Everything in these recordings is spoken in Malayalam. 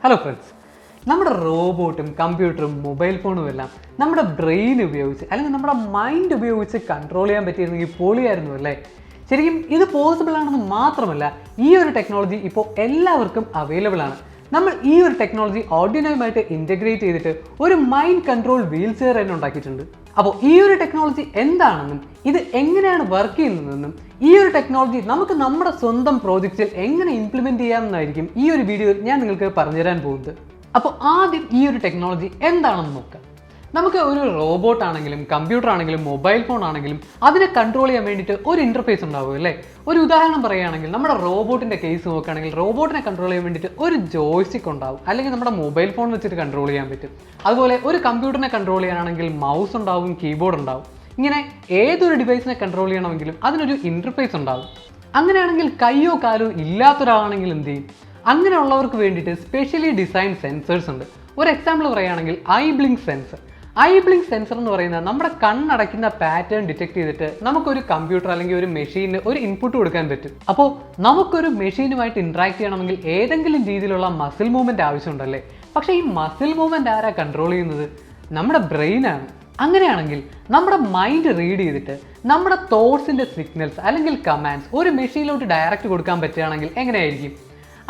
ഹലോ ഫ്രണ്ട്സ്, നമ്മുടെ റോബോട്ടും കമ്പ്യൂട്ടറും മൊബൈൽ ഫോണും എല്ലാം നമ്മുടെ ബ്രെയിൻ ഉപയോഗിച്ച് അല്ലെങ്കിൽ നമ്മുടെ മൈൻഡ് ഉപയോഗിച്ച് കൺട്രോൾ ചെയ്യാൻ പറ്റിയിരുന്നെങ്കിൽ പൊളിയായിരുന്നു അല്ലേ. ശരിക്കും ഇത് പോസിബിൾ ആണെന്ന് മാത്രമല്ല, ഈ ഒരു ടെക്നോളജി ഇപ്പോൾ എല്ലാവർക്കും അവൈലബിൾ ആണ്. നമ്മൾ ഈ ഒരു ടെക്നോളജി ഓർഡിനോയുമായിട്ട് ഇൻറ്റഗ്രേറ്റ് ചെയ്തിട്ട് ഒരു മൈൻഡ് കൺട്രോൾ വീൽ ചെയർ തന്നെ ഉണ്ടാക്കിയിട്ടുണ്ട്. അപ്പോൾ ഈ ഒരു ടെക്നോളജി എന്താണെന്നും ഇത് എങ്ങനെയാണ് വർക്ക് ചെയ്യുന്നതെന്നും ഈ ഒരു ടെക്നോളജി നമുക്ക് നമ്മുടെ സ്വന്തം പ്രോജക്റ്റിൽ എങ്ങനെ ഇംപ്ലിമെൻറ്റ് ചെയ്യാമെന്നായിരിക്കും ഈ ഒരു വീഡിയോയിൽ ഞാൻ നിങ്ങൾക്ക് പറഞ്ഞുതരാൻ പോകുന്നത്. അപ്പോൾ ആദ്യം ഈ ഒരു ടെക്നോളജി എന്താണെന്ന് നോക്കാം. നമുക്ക് ഒരു റോബോട്ട് ആണെങ്കിലും കമ്പ്യൂട്ടർ ആണെങ്കിലും മൊബൈൽ ഫോൺ ആണെങ്കിലും അതിനെ കൺട്രോൾ ചെയ്യാൻ വേണ്ടിയിട്ട് ഒരു ഇൻ്റർഫേസ് ഉണ്ടാവും അല്ലേ. ഒരു ഉദാഹരണം പറയുകയാണെങ്കിൽ നമ്മുടെ റോബോട്ടിൻ്റെ കേസ് നോക്കുകയാണെങ്കിൽ റോബോട്ടിനെ കൺട്രോൾ ചെയ്യാൻ വേണ്ടിയിട്ട് ഒരു ജോയ്സ്റ്റിക് ഉണ്ടാവും, അല്ലെങ്കിൽ നമ്മുടെ മൊബൈൽ ഫോൺ വെച്ചിട്ട് കൺട്രോൾ ചെയ്യാൻ പറ്റും. അതുപോലെ ഒരു കമ്പ്യൂട്ടറിനെ കൺട്രോൾ ചെയ്യാനാണെങ്കിൽ മൗസ് ഉണ്ടാവും, കീബോർഡ് ഉണ്ടാവും. ഇങ്ങനെ ഏതൊരു ഡിവൈസിനെ കൺട്രോൾ ചെയ്യണമെങ്കിലും അതിനൊരു ഇൻ്റർഫേസ് ഉണ്ടാവും. അങ്ങനെയാണെങ്കിൽ കയ്യോ കാലോ ഇല്ലാത്തൊരാളാണെങ്കിൽ എന്ത് ചെയ്യും? അങ്ങനെയുള്ളവർക്ക് വേണ്ടിയിട്ട് സ്പെഷ്യലി ഡിസൈൻ സെൻസേഴ്സ് ഉണ്ട്. ഒരു എക്സാമ്പിൾ പറയുകയാണെങ്കിൽ I blink sensor. I blink sensor എന്ന് പറയുന്നത് നമ്മുടെ കണ്ണടയ്ക്കുന്ന പാറ്റേൺ ഡിറ്റക്ട് ചെയ്തിട്ട് നമുക്കൊരു കമ്പ്യൂട്ടർ അല്ലെങ്കിൽ ഒരു മെഷീനിന് ഒരു ഇൻപുട്ട് കൊടുക്കാൻ പറ്റും. അപ്പോൾ നമുക്കൊരു മെഷീനുമായിട്ട് ഇൻട്രാക്ട് ചെയ്യണമെങ്കിൽ ഏതെങ്കിലും രീതിയിലുള്ള മസിൽ മൂവ്മെൻറ്റ് ആവശ്യമുണ്ടല്ലേ. പക്ഷേ ഈ മസിൽ മൂവ്മെൻറ്റ് ആരാ കൺട്രോൾ ചെയ്യുന്നത്? നമ്മുടെ ബ്രെയിനാണ്. അങ്ങനെയാണെങ്കിൽ നമ്മുടെ മൈൻഡ് റീഡ് ചെയ്തിട്ട് നമ്മുടെ തോട്ട്സിൻ്റെ സിഗ്നൽസ് അല്ലെങ്കിൽ കമാൻഡ്സ് ഒരു മെഷീനിലോട്ട് ഡയറക്റ്റ് കൊടുക്കാൻ പറ്റുകയാണെങ്കിൽ എങ്ങനെയായിരിക്കും?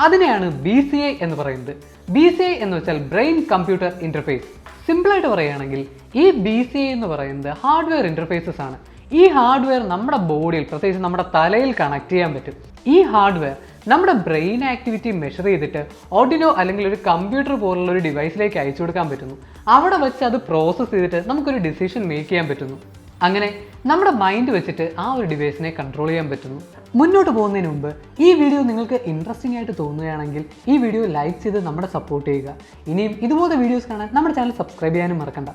അതിനെയാണ് BCI എന്ന് പറയുന്നത്. BCI എന്ന് വെച്ചാൽ ബ്രെയിൻ കമ്പ്യൂട്ടർ ഇൻ്റർഫേസ്. സിമ്പിളായിട്ട് പറയുകയാണെങ്കിൽ ഈ BCI എന്ന് പറയുന്നത് ഹാർഡ്വെയർ ഇൻ്റർഫേസസ് ആണ്. ഈ ഹാർഡ്വെയർ നമ്മുടെ ബോഡിയിൽ, പ്രത്യേകിച്ച് നമ്മുടെ തലയിൽ കണക്ട് ചെയ്യാൻ പറ്റും. ഈ ഹാർഡ്വെയർ നമ്മുടെ ബ്രെയിൻ ആക്ടിവിറ്റി മെഷർ ചെയ്തിട്ട് ഓർഡിനോ അല്ലെങ്കിൽ ഒരു കമ്പ്യൂട്ടർ പോലുള്ള ഒരു ഡിവൈസിലേക്ക് അയച്ചു കൊടുക്കാൻ പറ്റുന്നു. അവിടെ വെച്ച് അത് പ്രോസസ്സ് ചെയ്തിട്ട് നമുക്കൊരു ഡിസിഷൻ മേക്ക് ചെയ്യാൻ പറ്റുന്നു. അങ്ങനെ നമ്മുടെ മൈൻഡ് വെച്ചിട്ട് ആ ഒരു ഡിവൈസിനെ കൺട്രോൾ ചെയ്യാൻ പറ്റുന്നു. മുന്നോട്ട് പോകുന്നതിന് മുമ്പ് ഈ വീഡിയോ നിങ്ങൾക്ക് ഇൻട്രസ്റ്റിംഗ് ആയിട്ട് തോന്നുകയാണെങ്കിൽ ഈ വീഡിയോ ലൈക്ക് ചെയ്ത് നമ്മളെ സപ്പോർട്ട് ചെയ്യുക. ഇനിയും ഇതുപോലത്തെ വീഡിയോസ് കാണാൻ നമ്മുടെ ചാനൽ സബ്സ്ക്രൈബ് ചെയ്യാനും മറക്കണ്ട.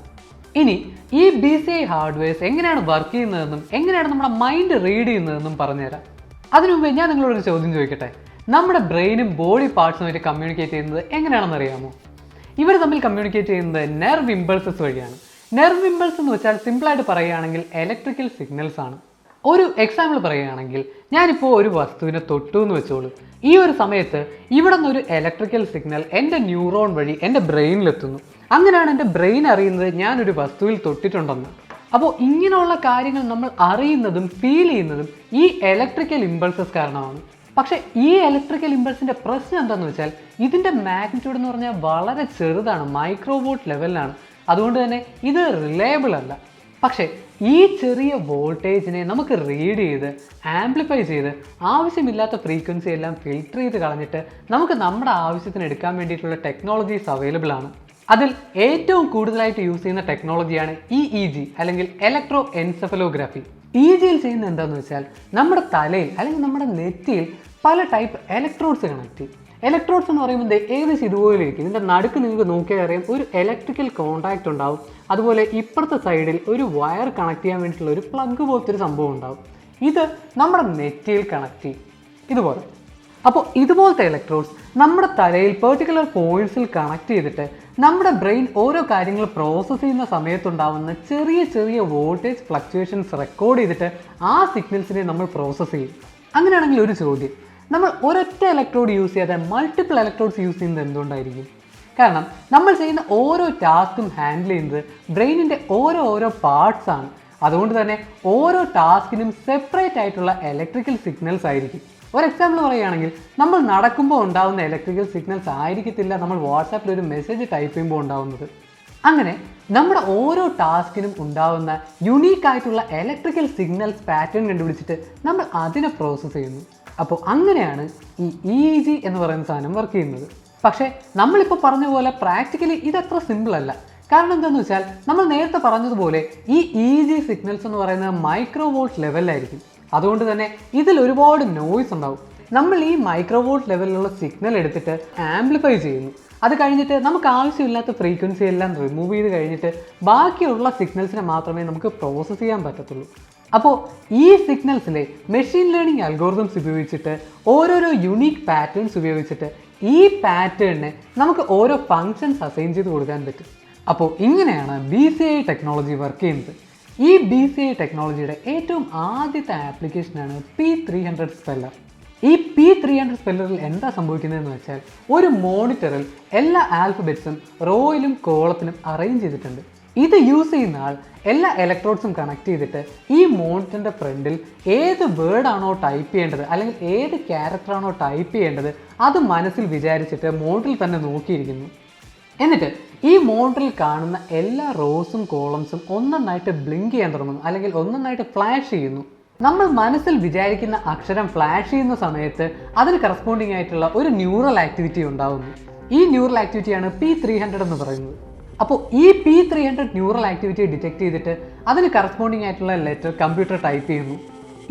ഇനി ഈ BCI ഹാർഡ്വെയർസ് എങ്ങനെയാണ് വർക്ക് ചെയ്യുന്നതെന്നും എങ്ങനെയാണ് നമ്മുടെ മൈൻഡ് റീഡ് ചെയ്യുന്നതെന്നും പറഞ്ഞുതരാം. അതിനു മുമ്പ് ഞാൻ നിങ്ങളോടൊരു ചോദ്യം ചോദിക്കട്ടെ. നമ്മുടെ ബ്രെയിനും ബോഡി പാർട്സുമായിട്ട് കമ്മ്യൂണിക്കേറ്റ് ചെയ്യുന്നത് എങ്ങനെയാണെന്ന് അറിയാമോ? ഇവർ തമ്മിൽ കമ്മ്യൂണിക്കേറ്റ് ചെയ്യുന്നത് നെർവ് ഇമ്പൾസസ് വഴിയാണ്. നെർവ് ഇമ്പൾസ് എന്ന് വെച്ചാൽ സിമ്പിളായിട്ട് പറയുകയാണെങ്കിൽ ഇലക്ട്രിക്കൽ സിഗ്നൽസ് ആണ്. ഒരു എക്സാമ്പിൾ പറയുകയാണെങ്കിൽ ഞാനിപ്പോൾ ഒരു വസ്തുവിനെ തൊട്ടു എന്ന് വെച്ചോളൂ. ഈ ഒരു സമയത്ത് ഇവിടെ നിന്നൊരു ഇലക്ട്രിക്കൽ സിഗ്നൽ എൻ്റെ ന്യൂറോൺ വഴി എൻ്റെ ബ്രെയിനിലെത്തുന്നു. അങ്ങനെയാണ് എൻ്റെ ബ്രെയിൻ അറിയുന്നത് ഞാനൊരു വസ്തുവിൽ തൊട്ടിട്ടുണ്ടെന്ന്. അപ്പോൾ ഇങ്ങനെയുള്ള കാര്യങ്ങൾ നമ്മൾ അറിയുന്നതും ഫീൽ ചെയ്യുന്നതും ഈ ഇലക്ട്രിക്കൽ ഇമ്പൾസസ് കാരണമാണ്. പക്ഷേ ഈ ഇലക്ട്രിക്കൽ ഇമ്പൾസിൻ്റെ പ്രശ്നം എന്താണെന്ന് വെച്ചാൽ ഇതിൻ്റെ മാഗ്നിറ്റ്യൂഡ് എന്ന് പറഞ്ഞാൽ വളരെ ചെറുതാണ്, മൈക്രോവോട്ട് ലെവലിലാണ്. അതുകൊണ്ട് തന്നെ ഇത് റിലയബിൾ അല്ല. പക്ഷേ ഈ ചെറിയ വോൾട്ടേജിനെ നമുക്ക് റീഡ് ചെയ്ത് ആംപ്ലിഫൈ ചെയ്ത് ആവശ്യമില്ലാത്ത ഫ്രീക്വൻസി എല്ലാം ഫിൽട്ടർ ചെയ്ത് കളഞ്ഞിട്ട് നമുക്ക് നമ്മുടെ ആവശ്യത്തിന് എടുക്കാൻ വേണ്ടിയിട്ടുള്ള ടെക്നോളജീസ് അവൈലബിൾ ആണ്. അതിൽ ഏറ്റവും കൂടുതലായിട്ട് യൂസ് ചെയ്യുന്ന ടെക്നോളജിയാണ് EEG അല്ലെങ്കിൽ ഇലക്ട്രോ എൻസെഫലോഗ്രാഫി. EEGയിൽ ചെയ്യുന്നത് എന്താണെന്ന് വെച്ചാൽ നമ്മുടെ തലയിൽ അല്ലെങ്കിൽ നമ്മുടെ നെറ്റിയിൽ പല ടൈപ്പ് ഇലക്ട്രോഡ്സ് കണക്ട് ചെയ്യും. ഇലക്ട്രോഡ്സ് എന്ന് പറയുമ്പോൾ ഏകദേശം ഇതുപോലെ ഇരിക്കും. ഇതിൻ്റെ നടുക്ക് നിങ്ങൾക്ക് നോക്കിയാൽ അറിയാം ഒരു ഇലക്ട്രിക്കൽ കോൺടാക്റ്റ് ഉണ്ടാവും. അതുപോലെ ഇപ്പുറത്തെ സൈഡിൽ ഒരു വയർ കണക്ട് ചെയ്യാൻ വേണ്ടിയിട്ടുള്ള ഒരു പ്ലഗ് പോലത്തെ ഒരു സംഭവം ഉണ്ടാവും. ഇത് നമ്മുടെ നെറ്റിയിൽ കണക്ട് ചെയ്യും ഇതുപോലെ. അപ്പോൾ ഇതുപോലത്തെ ഇലക്ട്രോഡ്സ് നമ്മുടെ തലയിൽ പെർട്ടിക്കുലർ പോയിന്റ്സിൽ കണക്ട് ചെയ്തിട്ട് നമ്മുടെ ബ്രെയിൻ ഓരോ കാര്യങ്ങൾ പ്രോസസ്സ് ചെയ്യുന്ന സമയത്തുണ്ടാവുന്ന ചെറിയ ചെറിയ വോൾട്ടേജ് ഫ്ലക്ച്വേഷൻസ് റെക്കോർഡ് ചെയ്തിട്ട് ആ സിഗ്നൽസിനെ നമ്മൾ പ്രോസസ്സ് ചെയ്യും. അങ്ങനെയാണെങ്കിൽ ഒരു ചോദ്യം, നമ്മൾ ഒരൊറ്റ ഇലക്ട്രോഡ് യൂസ് ചെയ്യാതെ മൾട്ടിപ്പിൾ ഇലക്ട്രോഡ്സ് യൂസ് ചെയ്യുന്നത് എന്തുകൊണ്ടായിരിക്കും? കാരണം നമ്മൾ ചെയ്യുന്ന ഓരോ ടാസ്കും ഹാൻഡിൽ ചെയ്യുന്നത് ബ്രെയിനിൻ്റെ ഓരോ പാർട്സ് ആണ്. അതുകൊണ്ട് തന്നെ ഓരോ ടാസ്കിനും സെപ്പറേറ്റ് ആയിട്ടുള്ള ഇലക്ട്രിക്കൽ സിഗ്നൽസ് ആയിരിക്കും. ഒരു എക്സാമ്പിൾ പറയുകയാണെങ്കിൽ നമ്മൾ നടക്കുമ്പോൾ ഉണ്ടാകുന്ന ഇലക്ട്രിക്കൽ സിഗ്നൽസ് ആയിരിക്കത്തില്ല നമ്മൾ വാട്സാപ്പിൽ ഒരു മെസ്സേജ് ടൈപ്പ് ചെയ്യുമ്പോൾ ഉണ്ടാകുന്നത്. അങ്ങനെ നമ്മുടെ ഓരോ ടാസ്കിനും ഉണ്ടാകുന്ന യുണീക്ക് ആയിട്ടുള്ള ഇലക്ട്രിക്കൽ സിഗ്നൽസ് പാറ്റേൺ കണ്ടുപിടിച്ചിട്ട് നമ്മൾ അതിനെ പ്രോസസ്സ് ചെയ്യുന്നു. അപ്പോൾ അങ്ങനെയാണ് ഈ EEG എന്ന് പറയുന്ന സാധനം വർക്ക് ചെയ്യുന്നത്. പക്ഷേ നമ്മളിപ്പോൾ പറഞ്ഞ പോലെ പ്രാക്ടിക്കലി ഇതത്ര സിമ്പിൾ അല്ല. കാരണം എന്താണെന്ന് വെച്ചാൽ നമ്മൾ നേരത്തെ പറഞ്ഞതുപോലെ ഈ EEG സിഗ്നൽസ് എന്ന് പറയുന്നത് മൈക്രോവോൾട്ട് ലെവലിലായിരിക്കും. അതുകൊണ്ട് തന്നെ ഇതിൽ ഒരുപാട് നോയ്സ് ഉണ്ടാവും. നമ്മൾ ഈ മൈക്രോവോൾട്ട് ലെവലിലുള്ള സിഗ്നൽ എടുത്തിട്ട് ആംപ്ലിഫൈ ചെയ്യുന്നു. അത് കഴിഞ്ഞിട്ട് നമുക്ക് ആവശ്യമില്ലാത്ത ഫ്രീക്വൻസി എല്ലാം റിമൂവ് ചെയ്ത് കഴിഞ്ഞിട്ട് ബാക്കിയുള്ള സിഗ്നൽസിനെ മാത്രമേ നമുക്ക് പ്രോസസ്സ് ചെയ്യാൻ പറ്റത്തുള്ളൂ. അപ്പോൾ ഈ സിഗ്നൽസിലെ മെഷീൻ ലേണിംഗ് അൽഗോരിതംസ് ഉപയോഗിച്ചിട്ട് ഓരോരോ യുണീക്ക് പാറ്റേൺസ് ഉപയോഗിച്ചിട്ട് ഈ പാറ്റേണിനെ നമുക്ക് ഓരോ ഫങ്ഷൻസ് അസൈൻ ചെയ്ത് കൊടുക്കാൻ പറ്റും. അപ്പോൾ ഇങ്ങനെയാണ് BCI ടെക്നോളജി വർക്ക് ചെയ്യുന്നത്. ഈ BCI ടെക്നോളജിയുടെ ഏറ്റവും ആദ്യത്തെ ആപ്ലിക്കേഷനാണ് P300 സ്പെല്ലർ. ഈ P300 സ്പെല്ലറിൽ എന്താ സംഭവിക്കുന്നതെന്ന് വെച്ചാൽ ഒരു മോണിറ്ററിൽ എല്ലാ ആൽഫബറ്റ്സും റോയിലും കോളത്തിലും അറേഞ്ച് ചെയ്തിട്ടുണ്ട്. ഇത് യൂസ് ചെയ്യുന്ന ആൾ എല്ലാ ഇലക്ട്രോഡ്സും കണക്ട് ചെയ്തിട്ട് ഈ മോണിറ്ററിൻ്റെ ഫ്രണ്ടിൽ ഏത് വേർഡാണോ ടൈപ്പ് ചെയ്യേണ്ടത് അല്ലെങ്കിൽ ഏത് ക്യാരക്ടറാണോ ടൈപ്പ് ചെയ്യേണ്ടത് അത് മനസ്സിൽ വിചാരിച്ചിട്ട് മോണിറ്ററിൽ തന്നെ നോക്കിയിരിക്കുന്നു. എന്നിട്ട് ഈ മോണിറ്ററിൽ കാണുന്ന എല്ലാ റോസും കോളംസും ഒന്നൊന്നായിട്ട് ബ്ലിങ്ക് ചെയ്യാൻ തുടങ്ങുന്നു, അല്ലെങ്കിൽ ഒന്നൊന്നായിട്ട് ഫ്ലാഷ് ചെയ്യുന്നു. നമ്മൾ മനസ്സിൽ വിചാരിക്കുന്ന അക്ഷരം ഫ്ലാഷ് ചെയ്യുന്ന സമയത്ത് അതിന് കറസ്പോണ്ടിങ് ആയിട്ടുള്ള ഒരു ന്യൂറൽ ആക്ടിവിറ്റി ഉണ്ടാകുന്നു. ഈ ന്യൂറൽ ആക്ടിവിറ്റിയാണ് P300 എന്ന് പറയുന്നത്. അപ്പോൾ ഈ P300 ന്യൂറൽ ആക്ടിവിറ്റി ഡിറ്റക്ട് ചെയ്തിട്ട് അതിന് കറസ്പോണ്ടിങ് ആയിട്ടുള്ള ലെറ്റർ കമ്പ്യൂട്ടർ ടൈപ്പ് ചെയ്യുന്നു.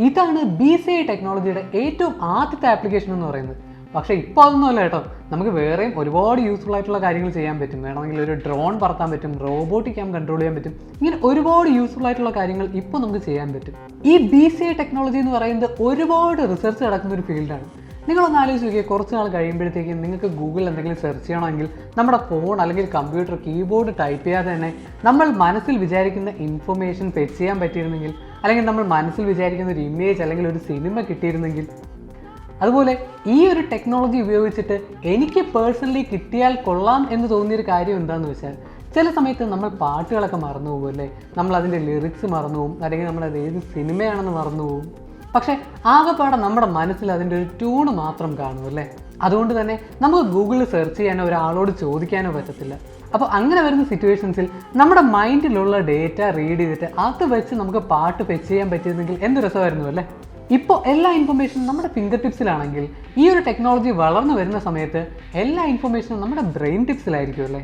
ഇതാണ് BCI ടെക്നോളജിയുടെ ഏറ്റവും ആദ്യത്തെ ആപ്ലിക്കേഷൻ എന്ന് പറയുന്നത്. പക്ഷേ ഇപ്പോൾ അതൊന്നുമല്ല കേട്ടോ, നമുക്ക് വേറെയും ഒരുപാട് യൂസ്ഫുൾ ആയിട്ടുള്ള കാര്യങ്ങൾ ചെയ്യാൻ പറ്റും. വേണമെങ്കിൽ ഒരു ഡ്രോൺ പറത്താൻ പറ്റും, റോബോട്ടിക് ക്യാം കൺട്രോൾ ചെയ്യാൻ പറ്റും. ഇങ്ങനെ ഒരുപാട് യൂസ്ഫുൾ ആയിട്ടുള്ള കാര്യങ്ങൾ ഇപ്പോൾ നമുക്ക് ചെയ്യാൻ പറ്റും. ഈ BCI ടെക്നോളജി എന്ന് പറയുന്നത് ഒരുപാട് റിസർച്ച് നടക്കുന്ന ഒരു ഫീൽഡാണ്. നിങ്ങളൊന്ന് ആലോചിച്ച് നോക്കിയാൽ കുറച്ച് നാൾ കഴിയുമ്പോഴത്തേക്കും നിങ്ങൾക്ക് ഗൂഗിളിൽ എന്തെങ്കിലും സെർച്ച് ചെയ്യണമെങ്കിൽ നമ്മുടെ ഫോൺ അല്ലെങ്കിൽ കമ്പ്യൂട്ടർ കീബോർഡ് ടൈപ്പ് ചെയ്യാതെ തന്നെ നമ്മൾ മനസ്സിൽ വിചാരിക്കുന്ന ഇൻഫർമേഷൻ ഫെച്ച് ചെയ്യാൻ പറ്റിയിരുന്നെങ്കിൽ, അല്ലെങ്കിൽ നമ്മൾ മനസ്സിൽ വിചാരിക്കുന്ന ഒരു ഇമേജ് അല്ലെങ്കിൽ ഒരു സിനിമ കിട്ടിയിരുന്നെങ്കിൽ. അതുപോലെ ഈ ഒരു ടെക്നോളജി ഉപയോഗിച്ചിട്ട് എനിക്ക് പേഴ്സണലി കിട്ടിയാൽ കൊള്ളാം എന്ന് തോന്നിയൊരു കാര്യം എന്താണെന്ന് വെച്ചാൽ, ചില സമയത്ത് നമ്മൾ പാട്ടുകളൊക്കെ മറന്നു പോകും അല്ലേ, നമ്മൾ അതിൻ്റെ ലിറിക്സ് മറന്നു പോകും, അല്ലെങ്കിൽ നമ്മളത് ഏത് സിനിമയാണെന്ന് മറന്നു പോകും. പക്ഷേ ആകെപ്പാടെ നമ്മുടെ മനസ്സിൽ അതിൻ്റെ ഒരു ട്യൂണ് മാത്രം കാണും അല്ലേ. അതുകൊണ്ട് തന്നെ നമുക്ക് ഗൂഗിളിൽ സെർച്ച് ചെയ്യാനോ ഒരാളോട് ചോദിക്കാനോ പറ്റത്തില്ല. അപ്പോൾ അങ്ങനെ വരുന്ന സിറ്റുവേഷൻസിൽ നമ്മുടെ മൈൻഡിലുള്ള ഡേറ്റ റീഡ് ചെയ്തിട്ട് അത് വെച്ച് നമുക്ക് പാട്ട് ഫെച്ച് ചെയ്യാൻ പറ്റിയിരുന്നെങ്കിൽ എന്ത് രസമായിരുന്നു അല്ലേ. ഇപ്പോൾ എല്ലാ ഇൻഫർമേഷനും നമ്മുടെ ഫിംഗർ ടിപ്സിലാണെങ്കിൽ ഈ ഒരു ടെക്നോളജി വളർന്നു വരുന്ന സമയത്ത് എല്ലാ ഇൻഫർമേഷനും നമ്മുടെ ബ്രെയിൻ ടിപ്സിലായിരിക്കും അല്ലേ.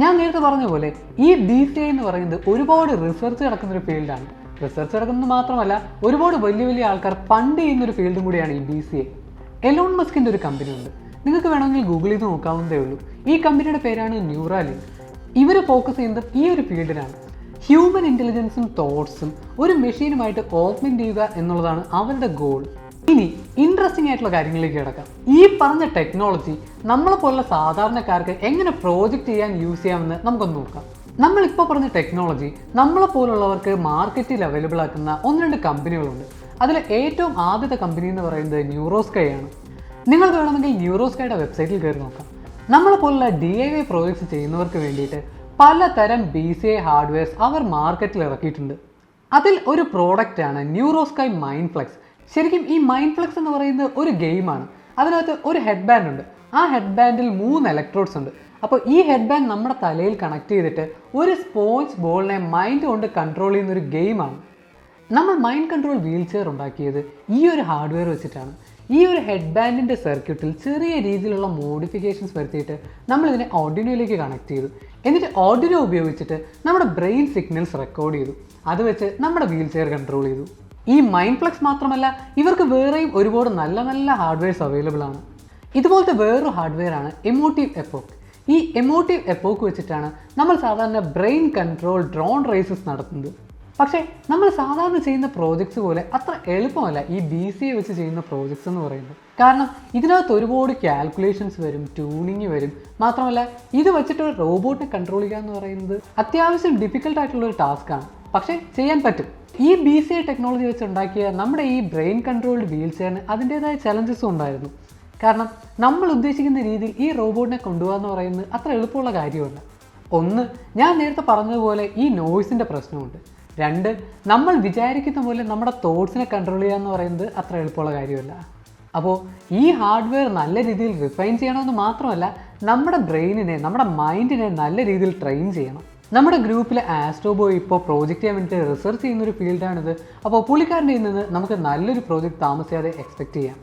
ഞാൻ നേരത്തെ പറഞ്ഞ പോലെ ഈ BCI എന്ന് പറയുന്നത് ഒരുപാട് റിസർച്ച് നടക്കുന്നൊരു ഫീൽഡാണ്. റിസർച്ച് നടക്കുന്നത് മാത്രമല്ല, ഒരുപാട് വലിയ വലിയ ആൾക്കാർ ഫണ്ട് ചെയ്യുന്നൊരു ഫീൽഡും കൂടിയാണ് ഈ BCI. എലോൺ മസ്കിൻ്റെ ഒരു കമ്പനി ഉണ്ട്, നിങ്ങൾക്ക് വേണമെങ്കിൽ ഗൂഗിളിൽ നിന്ന് നോക്കാവുന്നതേ ഉള്ളൂ. ഈ കമ്പനിയുടെ പേരാണ് ന്യൂറാലിങ്ക്. ഇവർ ഫോക്കസ് ചെയ്യുന്നത് ഈ ഒരു ഫീൽഡിലാണ്. ഹ്യൂമൻ ഇൻ്റലിജൻസും തോട്ട്സും ഒരു മെഷീനുമായിട്ട് ഓഗ്മെൻറ്റ് ചെയ്യുക എന്നുള്ളതാണ് അവരുടെ ഗോൾ. ഇനി ഇൻട്രസ്റ്റിംഗ് ആയിട്ടുള്ള കാര്യങ്ങളിലേക്ക് കിടക്കാം. ഈ പറഞ്ഞ ടെക്നോളജി നമ്മളെപ്പോലുള്ള സാധാരണക്കാർക്ക് എങ്ങനെ പ്രോജക്റ്റ് ചെയ്യാൻ യൂസ് ചെയ്യാമെന്ന് നമുക്കൊന്ന് നോക്കാം. നമ്മളിപ്പോൾ പറഞ്ഞ ടെക്നോളജി നമ്മളെപ്പോലുള്ളവർക്ക് മാർക്കറ്റിൽ അവൈലബിൾ ആക്കുന്ന 1-2 കമ്പനികളുണ്ട്. അതിൽ ഏറ്റവും ആദ്യത്തെ കമ്പനി എന്ന് പറയുന്നത് ന്യൂറോസ്കൈ ആണ്. നിങ്ങൾക്ക് വേണമെങ്കിൽ ന്യൂറോസ്കൈയുടെ വെബ്സൈറ്റിൽ കയറി നോക്കാം. നമ്മളെപ്പോലുള്ള DIY പ്രോജക്ട്സ് ചെയ്യുന്നവർക്ക് വേണ്ടിയിട്ട് പലതരം BCI ഹാർഡ്വെയർസ് അവർ മാർക്കറ്റിൽ ഇറക്കിയിട്ടുണ്ട്. അതിൽ ഒരു പ്രോഡക്റ്റാണ് ന്യൂറോസ്കൈ മൈൻഡ് ഫ്ലെക്സ്. ശരിക്കും ഈ മൈൻഡ് ഫ്ലെക്സ് എന്ന് പറയുന്നത് ഒരു ഗെയിമാണ്. അതിനകത്ത് ഒരു ഹെഡ് ബാൻഡ് ഉണ്ട്. ആ ഹെഡ് ബാൻഡിൽ 3 ഇലക്ട്രോഡ്സ് ഉണ്ട്. അപ്പോൾ ഈ ഹെഡ് ബാൻഡ് നമ്മുടെ തലയിൽ കണക്ട് ചെയ്തിട്ട് ഒരു സ്പോഞ്ച് ബോളിനെ മൈൻഡ് കൊണ്ട് കൺട്രോൾ ചെയ്യുന്നൊരു ഗെയിമാണ്. നമ്മൾ മൈൻഡ് കൺട്രോൾ വീൽ ചെയർ ഉണ്ടാക്കിയത് ഈ ഒരു ഹാർഡ്വെയർ വെച്ചിട്ടാണ്. ഈ ഒരു ഹെഡ് ബാൻഡിൻ്റെ സർക്യൂട്ടിൽ ചെറിയ രീതിയിലുള്ള മോഡിഫിക്കേഷൻസ് വരുത്തിയിട്ട് നമ്മളിതിനെ Arduinoയിലേക്ക് കണക്ട് ചെയ്തു. എന്നിട്ട് Arduino ഉപയോഗിച്ചിട്ട് നമ്മുടെ ബ്രെയിൻ സിഗ്നൽസ് റെക്കോർഡ് ചെയ്തു. അത് വെച്ച് നമ്മുടെ വീൽ ചെയർ കൺട്രോൾ ചെയ്തു. ഈ മൈൻഡ് ഫ്ലെക്സ് മാത്രമല്ല, ഇവർക്ക് വേറെയും ഒരുപാട് നല്ല നല്ല ഹാർഡ്വെയർസ് അവൈലബിൾ ആണ്. ഇതുപോലത്തെ വേറൊരു ഹാർഡ്വെയർ ആണ് എമോട്ടീവ് എപ്പോക്ക്. ഈ എമോട്ടീവ് എപ്പോക്ക് വെച്ചിട്ടാണ് നമ്മൾ സാധാരണ ബ്രെയിൻ കൺട്രോൾ ഡ്രോൺ റേസസ് നടത്തുന്നത്. പക്ഷേ നമ്മൾ സാധാരണ ചെയ്യുന്ന പ്രോജക്ട്സ് പോലെ അത്ര എളുപ്പമല്ല ഈ BCI വെച്ച് ചെയ്യുന്ന പ്രോജക്ട്സ് എന്ന് പറയുന്നത്. കാരണം ഇതിനകത്ത് ഒരുപാട് കാൽക്കുലേഷൻസ് വരും, ട്യൂണിങ് വരും. മാത്രമല്ല ഇത് വെച്ചിട്ട് ഒരു റോബോട്ടിനെ കൺട്രോൾ ചെയ്യുക എന്ന് പറയുന്നത് അത്യാവശ്യം ഡിഫിക്കൽട്ടായിട്ടുള്ളൊരു ടാസ്ക്കാണ്. പക്ഷേ ചെയ്യാൻ പറ്റും. ഈ BCI ടെക്നോളജി വെച്ച് ഉണ്ടാക്കിയ നമ്മുടെ ഈ ബ്രെയിൻ കൺട്രോൾഡ് വീൽ ചെയറിന് അതിൻ്റേതായ ചലഞ്ചസും ഉണ്ടായിരുന്നു. കാരണം നമ്മൾ ഉദ്ദേശിക്കുന്ന രീതിയിൽ ഈ റോബോട്ടിനെ കൊണ്ടുപോകുക എന്ന് പറയുന്നത് അത്ര എളുപ്പമുള്ള കാര്യമല്ല. ഒന്ന്, ഞാൻ നേരത്തെ പറഞ്ഞതുപോലെ ഈ നോയ്സിൻ്റെ പ്രശ്നമുണ്ട്. 2, നമ്മൾ വിചാരിക്കുന്ന പോലെ നമ്മുടെ തോട്ട്സിനെ കൺട്രോൾ ചെയ്യുക എന്ന് പറയുന്നത് അത്ര എളുപ്പമുള്ള കാര്യമല്ല. അപ്പോൾ ഈ ഹാർഡ്വെയർ നല്ല രീതിയിൽ റിഫൈൻ ചെയ്യണമെന്ന് മാത്രമല്ല, നമ്മുടെ ബ്രെയിനിനെ, നമ്മുടെ മൈൻഡിനെ നല്ല രീതിയിൽ ട്രെയിൻ ചെയ്യണം. നമ്മുടെ ഗ്രൂപ്പിലെ ആസ്ട്രോബോയ് ഇപ്പോൾ പ്രോജക്റ്റ് ചെയ്യാൻ വേണ്ടിയിട്ട് റിസർച്ച് ചെയ്യുന്നൊരു ഫീൽഡാണിത്. അപ്പോൾ പുള്ളിക്കാരൻ്റെ നിന്ന് നമുക്ക് നല്ലൊരു പ്രോജക്റ്റ് താമസിയാതെ എക്സ്പെക്റ്റ് ചെയ്യാം.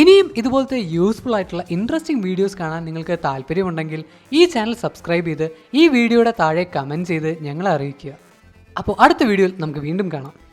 ഇനിയും ഇതുപോലത്തെ യൂസ്ഫുൾ ആയിട്ടുള്ള ഇൻട്രസ്റ്റിംഗ് വീഡിയോസ് കാണാൻ നിങ്ങൾക്ക് താല്പര്യമുണ്ടെങ്കിൽ ഈ ചാനൽ സബ്സ്ക്രൈബ് ചെയ്ത് ഈ വീഡിയോയുടെ താഴെ കമൻറ്റ് ചെയ്ത് ഞങ്ങളെ അറിയിക്കുക. അപ്പോൾ അടുത്ത വീഡിയോയിൽ നമുക്ക് വീണ്ടും കാണാം.